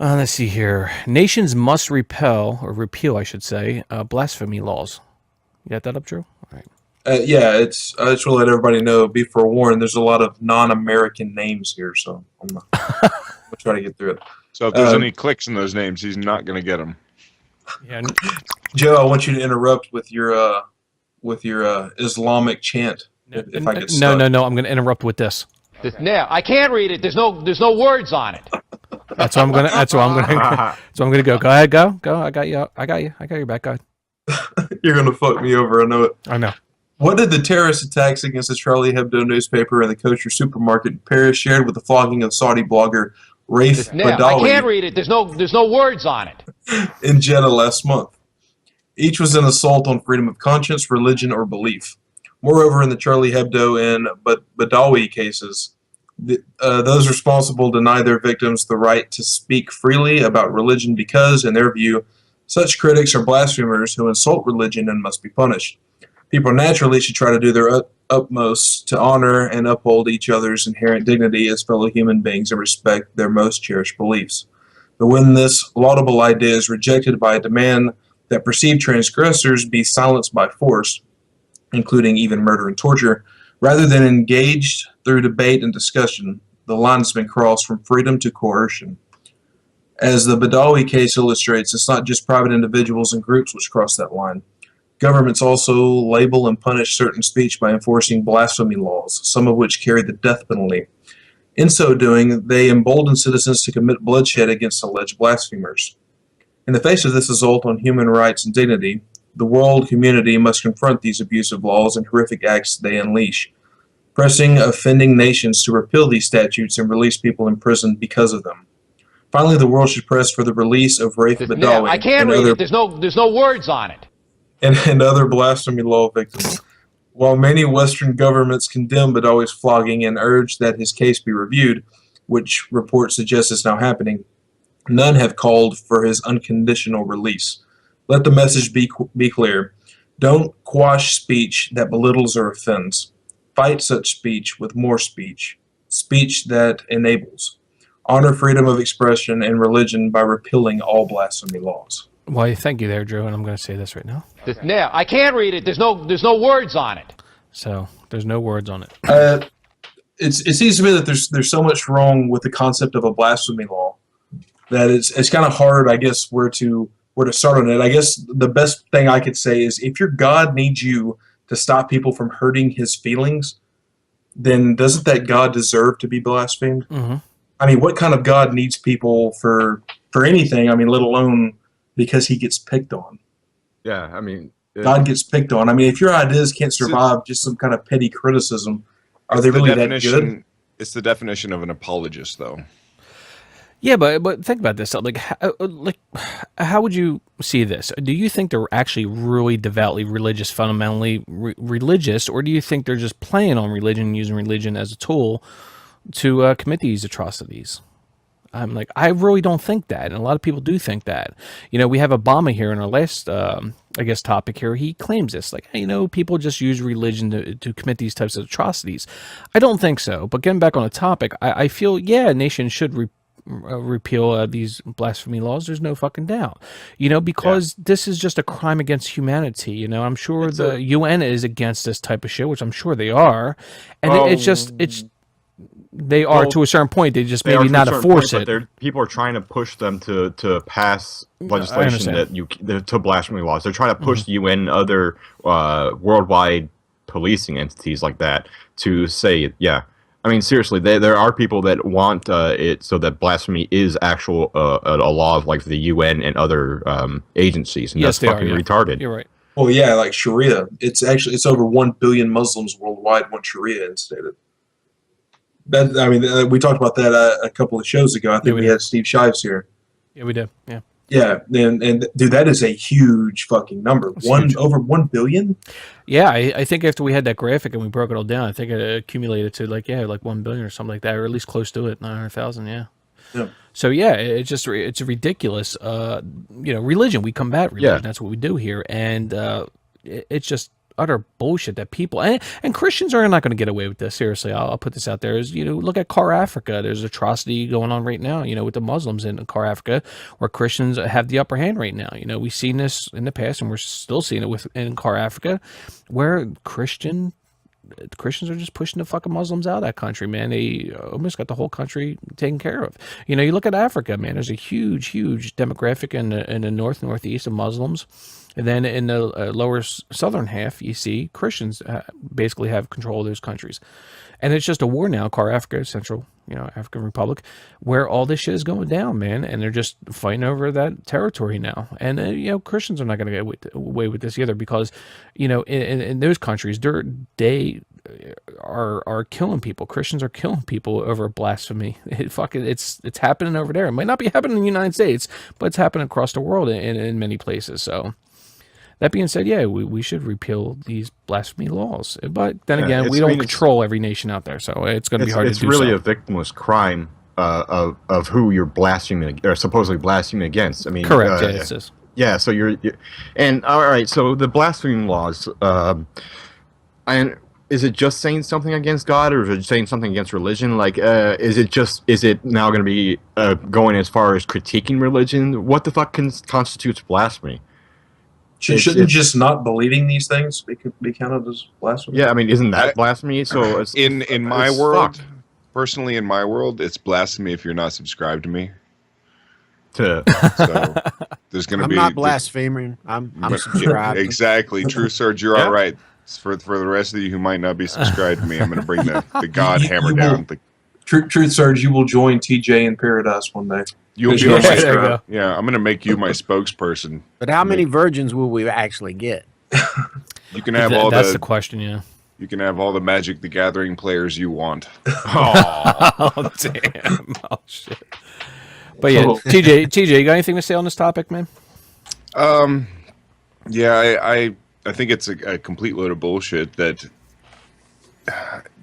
Let's see here. Nations must repeal, I should say, blasphemy laws. You got that up, Drew? All right. Yeah, it's I just want to let everybody know. Be forewarned. There's a lot of non-American names here, so I'm gonna try to get through it. So if there's any clicks in those names, he's not going to get them. Yeah. Joe, I want you to interrupt with your Islamic chant. If I get stuck. No. I'm going to interrupt with this. Yeah, I can't read it. There's no words on it. That's what I'm going to. That's what I'm going to. So I'm going to go. Go ahead. Go. I got you. I got your back. Go ahead. You're gonna fuck me over. I know it. I know. What did the terrorist attacks against the Charlie Hebdo newspaper and the kosher supermarket in Paris shared with the flogging of Saudi blogger Raif Badawi? I can't read it. There's no words on it. In Jeddah last month. Each was an assault on freedom of conscience, religion, or belief. Moreover, in the Charlie Hebdo and Badawi cases, those responsible deny their victims the right to speak freely about religion because, in their view, such critics are blasphemers who insult religion and must be punished. People naturally should try to do their utmost to honor and uphold each other's inherent dignity as fellow human beings and respect their most cherished beliefs. But when this laudable idea is rejected by a demand that perceived transgressors be silenced by force, including even murder and torture, rather than engaged through debate and discussion, the line has been crossed from freedom to coercion. As the Badawi case illustrates, it's not just private individuals and groups which cross that line. Governments also label and punish certain speech by enforcing blasphemy laws, some of which carry the death penalty. In so doing, they embolden citizens to commit bloodshed against alleged blasphemers. In the face of this assault on human rights and dignity, the world community must confront these abusive laws and horrific acts they unleash, pressing offending nations to repeal these statutes and release people in prison because of them. Finally, the world should press for the release of Raif Badawi. I can't read it. There's no words on it. And other blasphemy law victims. While many Western governments condemn Badawi's flogging and urge that his case be reviewed, which reports suggest is now happening, none have called for his unconditional release. Let the message be clear. Don't quash speech that belittles or offends. Fight such speech with more speech, speech that enables. Honor freedom of expression and religion by repealing all blasphemy laws. Well, thank you there, Drew, and I'm going to say this right now. Yeah, I can't read it. There's no words on it. So there's no words on it. It seems to me that there's so much wrong with the concept of a blasphemy law that it's kind of hard, I guess, where to start on it. I guess the best thing I could say is if your God needs you to stop people from hurting his feelings, then doesn't that God deserve to be blasphemed? Mm-hmm. I mean, what kind of God needs people for anything? I mean, let alone because he gets picked on. Yeah, I mean... God gets picked on. I mean, if your ideas can't survive just some kind of petty criticism, are they really that good? It's the definition of an apologist, though. Yeah, but think about this. Like, how would you see this? Do you think they're actually really devoutly religious, fundamentally religious, or do you think they're just playing on religion, using religion as a tool to commit these atrocities? I'm like, I really don't think that, and a lot of people do think that. You know, we have Obama here in our last, I guess, topic here. He claims this, like, you know, people just use religion to commit these types of atrocities. I don't think so. But getting back on the topic, I feel, yeah, nations should repeal these blasphemy laws. There's no fucking doubt, you know, because this is just a crime against humanity. You know, I'm sure the UN is against this type of shit, which I'm sure they are, and they are to a certain point. They just maybe not enforce it. People are trying to push them to pass legislation to blasphemy laws. They're trying to push the UN, other worldwide policing entities like that to say, yeah. I mean, seriously, there are people that want it so that blasphemy is actual a law of like the UN and other agencies, and that's fucking retarded. You're right. Well, yeah, like Sharia. It's over 1 billion Muslims worldwide want Sharia instated. I mean, we talked about that a couple of shows ago. I think we had Steve Shives here. Yeah, we did. Yeah. Yeah, and dude, that is a huge fucking number. Over 1 billion? Yeah, I think after we had that graphic and we broke it all down, I think it accumulated to like 1 billion or something like that, or at least close to it, 900,000. Yeah. So yeah, it's ridiculous. You know, religion. We combat religion. That's what we do here, and it's just utter bullshit that people and Christians are not going to get away with this. Seriously, I'll put this out there. Is look at Car Africa. There's atrocity going on right now. With the Muslims in Car Africa, where Christians have the upper hand right now. We've seen this in the past, and we're still seeing it in Car Africa, where Christians are just pushing the fucking Muslims out of that country, man. They almost got the whole country taken care of. You look at Africa, man. There's a huge demographic in the northeast of Muslims. And then in the lower southern half, you see Christians basically have control of those countries. And it's just a war now, Car Africa, Central, African Republic, where all this shit is going down, man. And they're just fighting over that territory now. And, Christians are not going to get away with this either because, in those countries, they are killing people. Christians are killing people over blasphemy. It's happening over there. It might not be happening in the United States, but it's happening across the world in many places. So that being said, yeah, we should repeal these blasphemy laws. But then again, we don't control every nation out there, so it's going to be hard to do. It's really a victimless crime of who you're blaspheming or supposedly blaspheming against. I mean, correct. It is. Yeah, so and all right. So the blasphemy laws, and is it just saying something against God, or is it saying something against religion? Like, is it now going to be going as far as critiquing religion? What the fuck constitutes blasphemy? Shouldn't just not believing these things be counted as blasphemy? Yeah, I mean, isn't that blasphemy? So in my world, personally, in my world, it's blasphemy if you're not subscribed to me. So there's going to be. I'm not blaspheming. I'm subscribed. Exactly, TruthSurge, you're all right. For the rest of you who might not be subscribed to me, I'm going to bring the God hammer down. TruthSurge, you will join TJ in paradise one day. You'll be on my yeah. I'm going to make you my spokesperson. But how many virgins will we actually get? You can have that's the question. Yeah. You can have all the Magic the Gathering players you want. Oh damn! Oh shit! But yeah, TJ, you got anything to say on this topic, man? Yeah, I think it's a complete load of bullshit that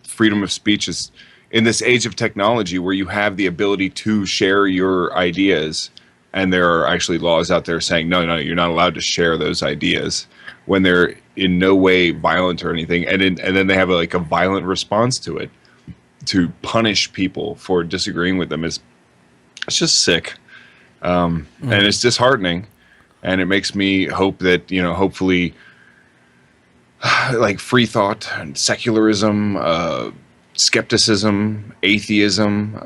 freedom of speech is in this age of technology where you have the ability to share your ideas, and there are actually laws out there saying no, you're not allowed to share those ideas when they're in no way violent or anything, and then they have a violent response to it to punish people for disagreeing with them. It's just sick, and it's disheartening, and it makes me hope that hopefully free thought and secularism, skepticism, atheism,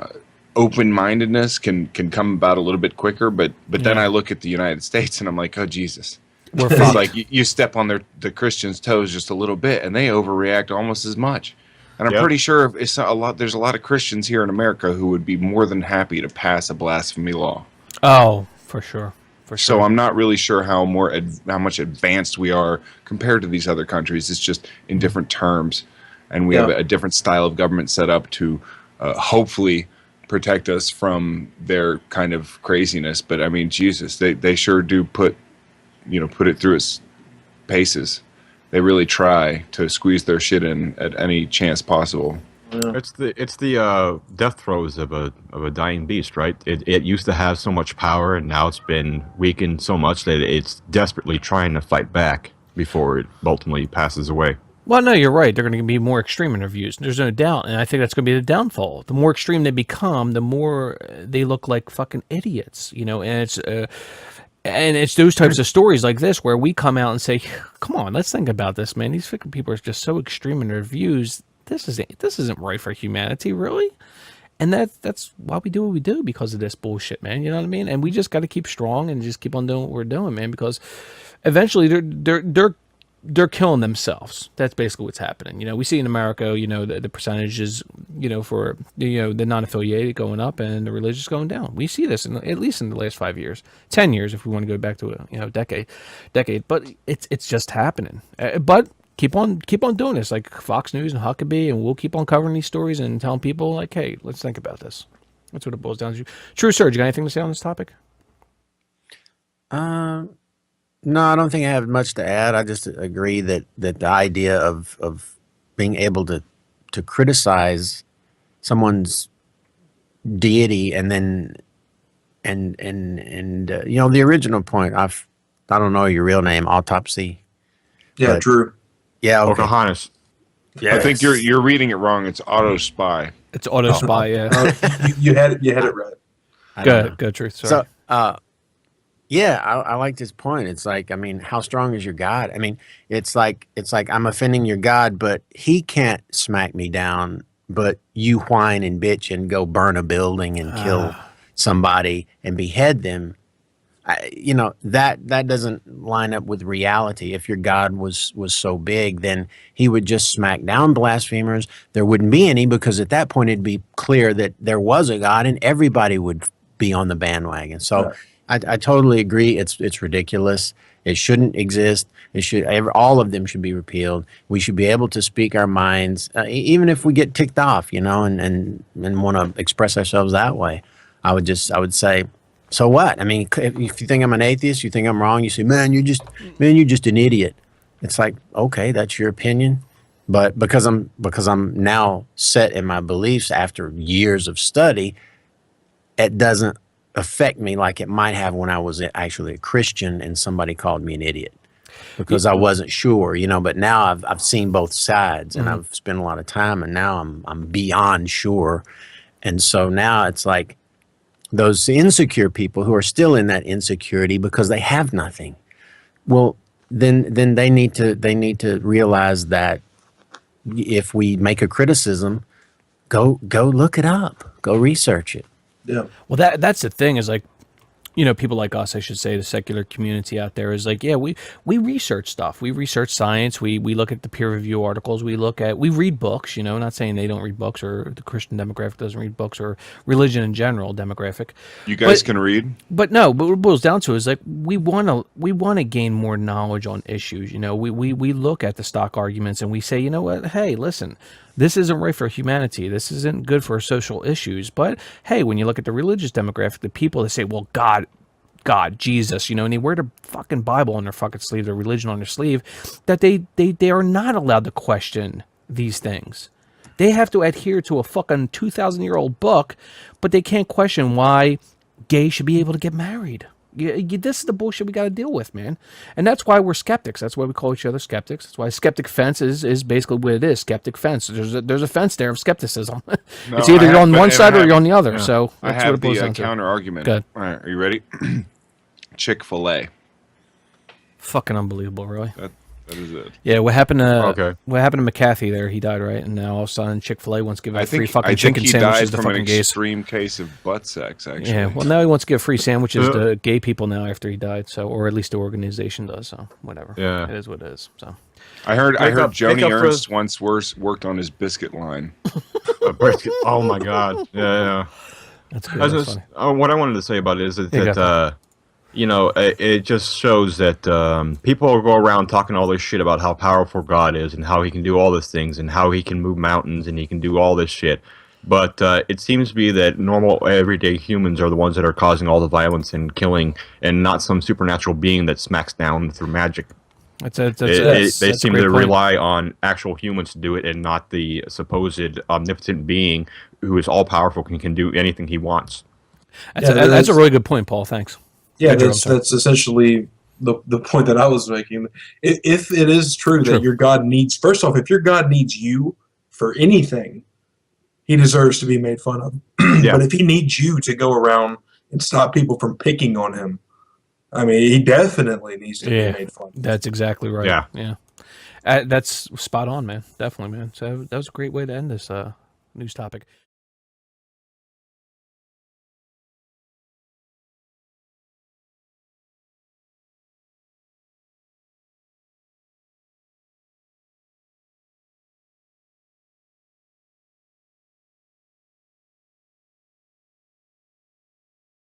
open-mindedness can come about a little bit quicker. But then I look at the United States and I'm like, oh Jesus, it's like you step on the Christians' toes just a little bit and they overreact almost as much. And I'm pretty sure there's a lot of Christians here in America who would be more than happy to pass a blasphemy law. Oh, for sure. So I'm not really sure how much advanced we are compared to these other countries. It's just in different terms, and we have a different style of government set up to hopefully protect us from their kind of craziness. But I mean, Jesus, they sure do put it through its paces. They really try to squeeze their shit in at any chance possible. Yeah. It's the death throes of a dying beast, right? It used to have so much power, and now it's been weakened so much that it's desperately trying to fight back before it ultimately passes away. Well, no, you're right. They're going to be more extreme in their views. There's no doubt, and I think that's going to be the downfall. The more extreme they become, the more they look like fucking idiots, and it's those types of stories like this where we come out and say, "Come on, let's think about this, man. These fucking people are just so extreme in their views. This isn't right for humanity, really." And that's why we do what we do, because of this bullshit, man. You know what I mean? And we just got to keep strong and just keep on doing what we're doing, man. Because eventually they're killing themselves. That's basically what's happening. We see in America, the percentages, for the non-affiliated going up and the religious going down. We see this at least in the last 5 years, 10 years, if we want to go back to a decade. But it's just happening. But keep on doing this, like Fox News and Huckabee, and we'll keep on covering these stories and telling people, like, hey, let's think about this. That's what it boils down to. TruthSurge, you got anything to say on this topic? No, I don't think I have much to add. I just agree that the idea of being able to criticize someone's deity and then the original point, I don't know your real name, Autopsy. Yeah, Drew. Yeah, okay. Pocahontas. I think you're reading it wrong. It's auto spy. It's auto spy. Yeah. You had it right. Go, Truth. Sorry. So, yeah, I like this point. It's like, I mean, how strong is your God? I mean, it's like I'm offending your God, but he can't smack me down, but you whine and bitch and go burn a building and kill somebody and behead them. That doesn't line up with reality. If your God was so big, then he would just smack down blasphemers. There wouldn't be any, because at that point it'd be clear that there was a God and everybody would be on the bandwagon. So I totally agree. It's ridiculous. It shouldn't exist. All of them should be repealed. We should be able to speak our minds, even if we get ticked off, and want to express ourselves that way. I would say, so what? I mean, if you think I'm an atheist, you think I'm wrong, you say, man, you're just an idiot. It's like, okay, that's your opinion. But because I'm now set in my beliefs after years of study, it doesn't affect me like it might have when I was actually a Christian and somebody called me an idiot because I wasn't sure, but now I've seen both sides and I've spent a lot of time, and now I'm beyond sure. And so now it's like those insecure people who are still in that insecurity because they have nothing. Well, then they need to realize that if we make a criticism, go look it up, go research it. Yeah. Well, that's the thing is like, people like us, I should say, the secular community out there is like, yeah, we research stuff. We research science. We look at the peer review articles. We read books, not saying they don't read books or the Christian demographic doesn't read books or religion in general demographic. You guys can read? But no, but what it boils down to is like, we want to gain more knowledge on issues. We look at the stock arguments and we say, you know what? Hey, listen, this isn't right for humanity. This isn't good for social issues. But hey, when you look at the religious demographic, the people that say, well, God, Jesus, and they wear the fucking Bible on their fucking sleeve, their religion on their sleeve, that they are not allowed to question these things. They have to adhere to a fucking 2,000-year-old book, but they can't question why gays should be able to get married. This is the bullshit we got to deal with, man. And that's why we're skeptics. That's why we call each other skeptics. That's why skeptic fence is basically what it is, skeptic fence. There's a fence there of skepticism. No, it's either you're on one side or you're on the other. Yeah. So I that's have what it boils the down to. counter argument. Good. All right, are you ready? Chick-fil-A. Fucking unbelievable, really. That is it. Yeah, what happened to McAfee there? He died, right? And now all of a sudden Chick-fil-A wants to give out free fucking chicken sandwiches to fucking gays. Extreme case of butt sex, actually. Yeah, well, now he wants to give free sandwiches to gay people now after he died, so, or at least the organization does, so whatever. Yeah. It is what it is. So I heard Joni Ernst once worked on his biscuit line. A brisket. Oh my God. Yeah. That's good. That's funny. What I wanted to say about it is that it just shows that people go around talking all this shit about how powerful God is and how he can do all these things and how he can move mountains and he can do all this shit. But it seems to be that normal, everyday humans are the ones that are causing all the violence and killing, and not some supernatural being that smacks down through magic. They seem to rely on actual humans to do it and not the supposed omnipotent being who is all-powerful and can do anything he wants. That's a really good point, Paul. Thanks. Yeah, that's essentially the point that I was making. If it is true that your God needs, first off, if your God needs you for anything, he deserves to be made fun of. But if he needs you to go around and stop people from picking on him, I mean, he definitely needs to be made fun of. That's exactly right. Yeah. That's spot on, man. Definitely, man. So that was a great way to end this news topic.